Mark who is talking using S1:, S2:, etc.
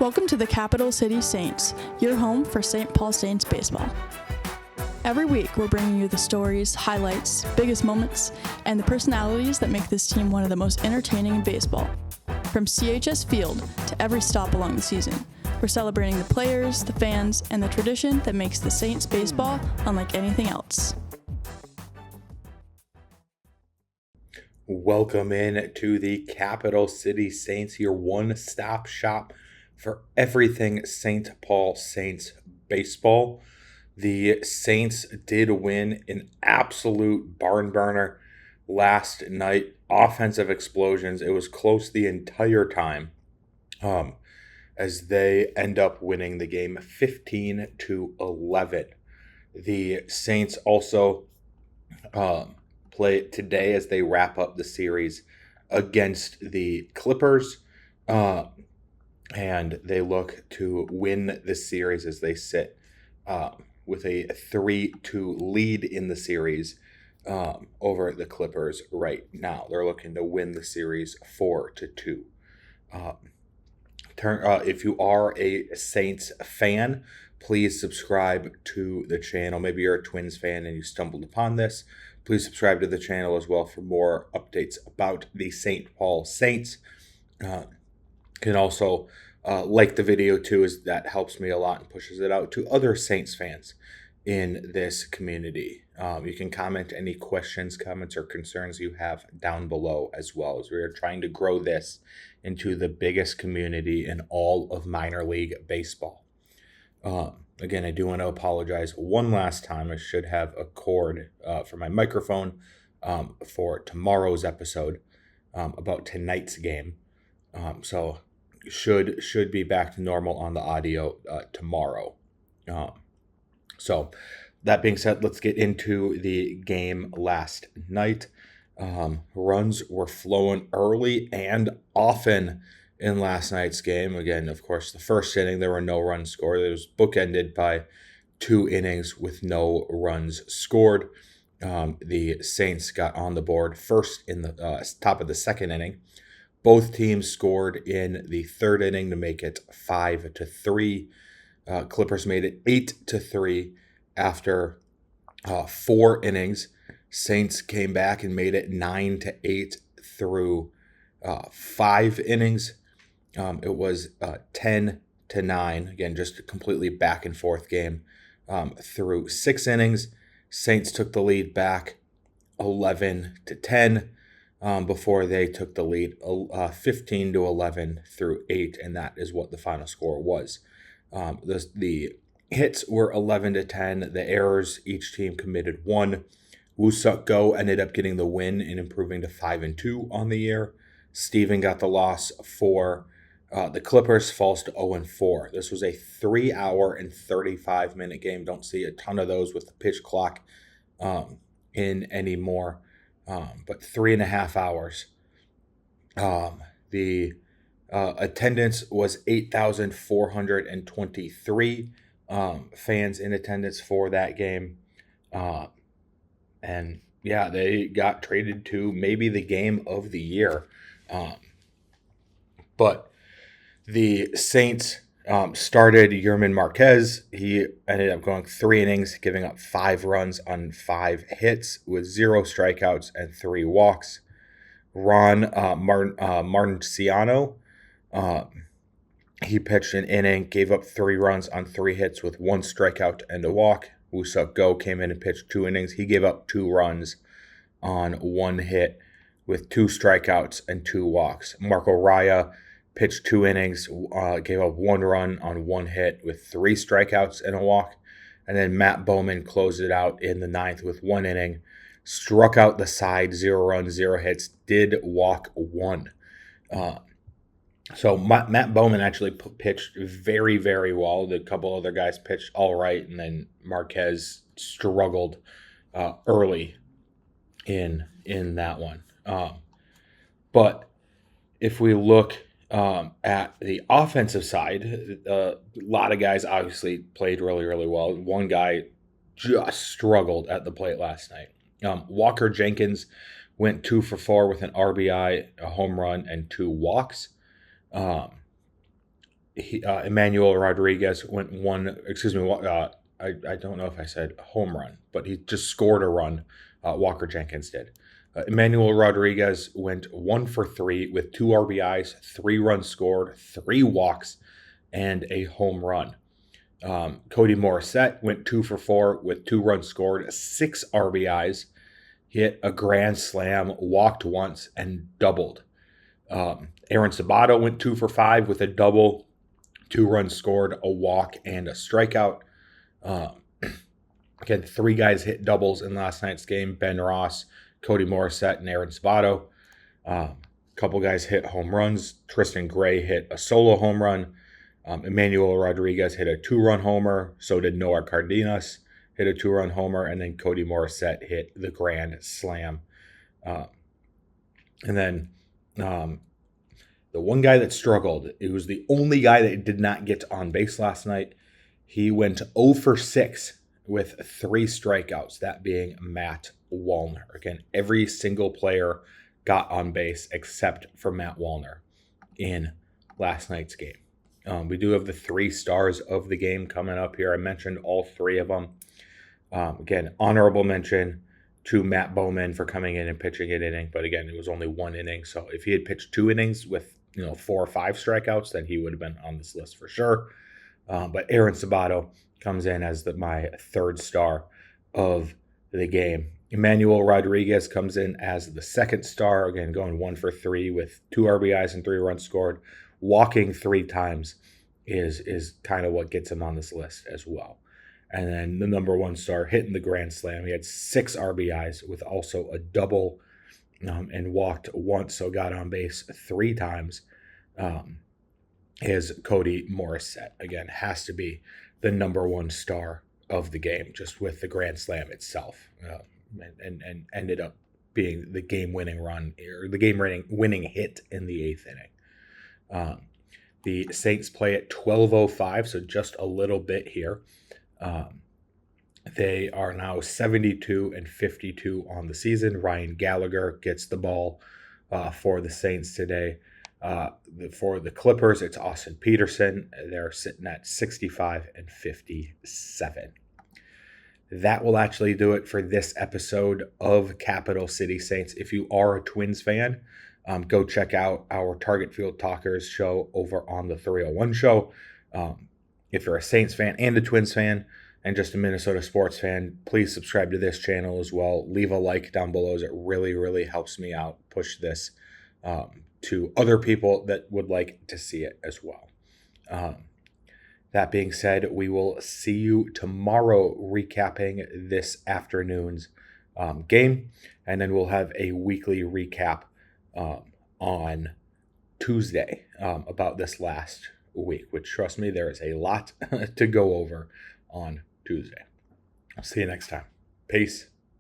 S1: Welcome to the Capital City Saints, your home for St. Paul Saints baseball. Every week, we're bringing you the stories, highlights, biggest moments, and the personalities that make this team one of the most entertaining in baseball. From CHS Field to every stop along the season, we're celebrating the players, the fans, and the tradition that makes the Saints baseball unlike anything else.
S2: Welcome in to the Capital City Saints, your one-stop shop for everything St. Paul Saints baseball. The Saints did win an absolute barn burner last night. Offensive explosions. It was close the entire time as they end up winning the game 15-11. The Saints also play today as they wrap up the series against the Clippers. And they look to win the series as they sit with a 3-2 lead in the series over the Clippers right now. They're looking to win the series 4-2. If you are a Saints fan, please subscribe to the channel. Maybe you're a Twins fan and you stumbled upon this. Please subscribe to the channel as well for more updates about the St. Paul Saints. Can also like the video too, as that helps me a lot and pushes it out to other Saints fans in this community. You can comment any questions, comments, or concerns you have down below as well, as we are trying to grow this into the biggest community in all of minor league baseball. Again, I do want to apologize one last time. I should have a cord for my microphone for tomorrow's episode about tonight's game. So should be back to normal on the audio tomorrow. So that being said, let's get into the game last night. Runs were flowing early and often in last night's game. Again, of course, the first inning, there were no runs scored. It was bookended by 2 innings with no runs scored. The Saints got on the board first in the top of the second inning. Both teams scored in the third inning to make it 5-3. Clippers made it 8-3 after 4 innings. Saints came back and made it 9-8 through 5 innings. It was 10-9. Again, just a completely back and forth game through 6 innings. Saints took the lead back 11-10 before they took the lead 15-11 through 8, and that is what the final score was. The hits were 11-10. The errors, each team committed 1. Woo-Suk Go ended up getting the win and improving to 5-2 on the year. Steven got the loss for the Clippers, falls to 0-4. This was a 3-hour and 35-minute game. Don't see a ton of those with the pitch clock in anymore. But 3.5 hours. The attendance was 8,423 fans in attendance for that game. And yeah, they got traded to maybe the game of the year. But the Saints started Yerman Marquez. He ended up going 3 innings, giving up 5 runs on 5 hits with 0 strikeouts and 3 walks. Ron Marciano, he pitched an inning, gave up 3 runs on 3 hits with 1 strikeout and a walk. Woo-Suk Go came in and pitched 2 innings. He gave up 2 runs on 1 hit with 2 strikeouts and 2 walks. Marco Raya pitched 2 innings, gave up 1 run on 1 hit with 3 strikeouts and a walk. And then Matt Bowman closed it out in the 9th with 1 inning, struck out the side, 0 runs, 0 hits, did walk 1. So Matt Bowman actually pitched very, very well. The couple other guys pitched all right, and then Marquez struggled early in that one. But if we look at the offensive side, a lot of guys obviously played really, really well. One guy just struggled at the plate last night. Walker Jenkins went 2 for 4 with an RBI, a home run, and 2 walks. Emmanuel Rodriguez I don't know if I said home run, but he just scored a run. Walker Jenkins did. Emmanuel Rodriguez went 1 for 3 with 2 RBIs, 3 runs scored, 3 walks, and a home run. Cody Morrissette went 2 for 4 with 2 runs scored, 6 RBIs, hit a grand slam, walked once, and doubled. Aaron Sabato went 2 for 5 with a double, 2 runs scored, a walk, and a strikeout. Again, 3 guys hit doubles in last night's game: Ben Ross, Cody Morrissette, and Aaron Sabato. A couple guys hit home runs. Tristan Gray hit a solo home run. Emmanuel Rodriguez hit a 2-run homer. So did Noah Cardenas, hit a 2-run homer. And then Cody Morrissette hit the grand slam. And then the one guy that struggled, it was the only guy that did not get on base last night. He went 0 for 6 with 3 strikeouts, that being Matt Wallner. Again, every single player got on base except for Matt Wallner in last night's game. We do have the 3 stars of the game coming up here. I mentioned all 3 of them. Again, honorable mention to Matt Bowman for coming in and pitching an inning. But again, it was only 1 inning. So if he had pitched 2 innings with 4 or 5 strikeouts, then he would have been on this list for sure. But Aaron Sabato comes in as my 3rd star of the game. Emmanuel Rodriguez comes in as the 2nd star, again going 1 for 3 with 2 RBIs and 3 runs scored. Walking 3 times is kind of what gets him on this list as well. And then the number 1 star hitting the grand slam. He had 6 RBIs with also a double and walked once, so got on base 3 times. Is Cody Morrissette. Again, has to be the number 1 star of the game, just with the grand slam itself, and ended up being the game-winning run, or the game-winning hit in the 8th inning. The Saints play at 12:05, so just a little bit here. They are now 72-52 on the season. Ryan Gallagher gets the ball for the Saints today. For the Clippers, it's Austin Peterson. They're sitting at 65-57. That will actually do it for this episode of Capital City Saints. If you are a Twins fan, go check out our Target Field Talkers show over on the 301 show. If you're a Saints fan and a Twins fan and just a Minnesota sports fan, please subscribe to this channel as well. Leave a like down below, as it really, really helps me out, push this to other people that would like to see it as well. That being said, we will see you tomorrow recapping this afternoon's game, and then we'll have a weekly recap on Tuesday about this last week, which, trust me, there is a lot to go over on Tuesday. I'll see you next time. Peace.